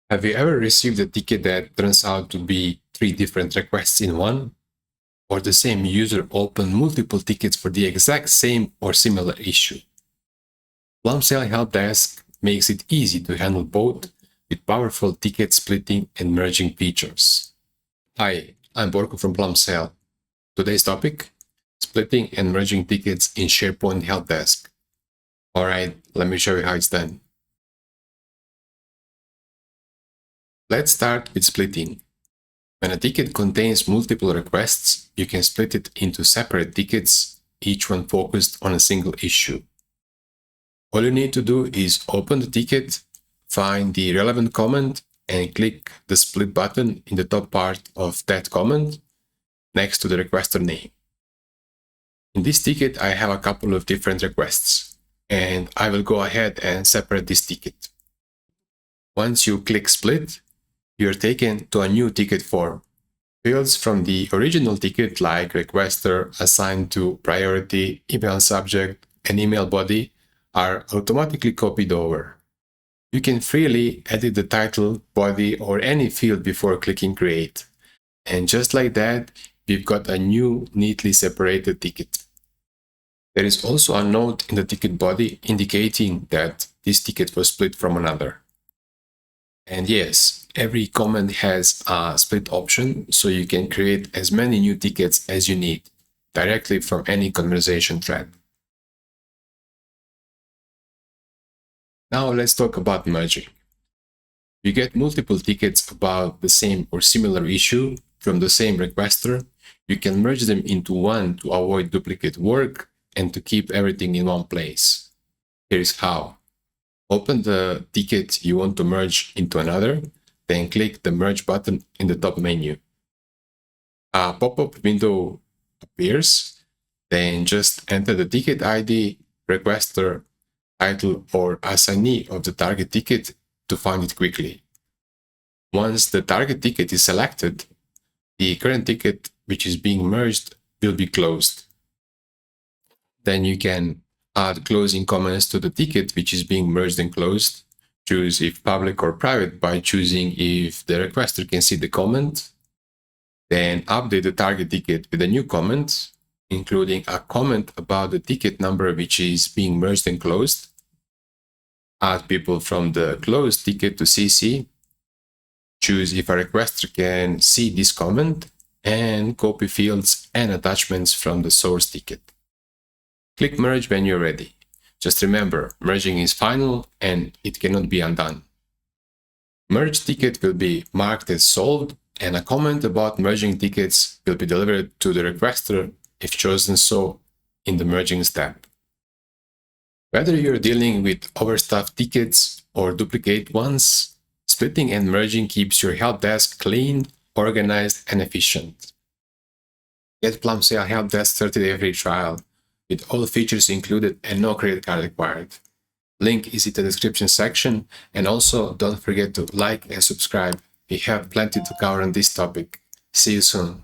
Have you ever received a ticket that turns out to be 3 different requests in one? Or the same user opened multiple tickets for the exact same or similar issue? Plumsail HelpDesk makes it easy to handle both with powerful ticket splitting and merging features. Hi, I'm Borko from Plumsail. Today's topic: splitting and merging tickets in SharePoint HelpDesk. Alright, let me show you how it's done. Let's start with splitting. When a ticket contains multiple requests, you can split it into separate tickets, each one focused on a single issue. All you need to do is open the ticket, find the relevant comment, and click the split button in the top part of that comment next to the requester name. In this ticket, I have a couple of different requests, and I will go ahead and separate this ticket. Once you click split, you're taken to a new ticket form. Fields from the original ticket, like requester assigned to priority, email subject, and email body, are automatically copied over. You can freely edit the title, body, or any field before clicking create. And just like that, we've got a new neatly separated ticket. There is also a note in the ticket body indicating that this ticket was split from another. And yes, every comment has a split option, so you can create as many new tickets as you need directly from any conversation thread. Now let's talk about merging. You get multiple tickets about the same or similar issue from the same requester. You can merge them into one to avoid duplicate work and to keep everything in one place. Here's how. Open the ticket you want to merge into another, then click the merge button in the top menu. A pop-up window appears, then just enter the ticket ID, requester, title, or assignee of the target ticket to find it quickly. Once the target ticket is selected, the current ticket which is being merged will be closed. Then you can add closing comments to the ticket which is being merged and closed. Choose if public or private by choosing if the requester can see the comment. Then update the target ticket with a new comment, including a comment about the ticket number which is being merged and closed. Add people from the closed ticket to CC. Choose if a requester can see this comment, and copy fields and attachments from the source ticket. Click merge when you're ready. Just remember, merging is final and it cannot be undone. Merge ticket will be marked as solved, and a comment about merging tickets will be delivered to the requester if chosen so in the merging step. Whether you're dealing with overstuffed tickets or duplicate ones, splitting and merging keeps your help desk clean, organized, and efficient. Get Plumsail HelpDesk 30-day free trial with all features included and no credit card required. Link is in the description section, and also don't forget to like and subscribe. We have plenty to cover on this topic. See you soon.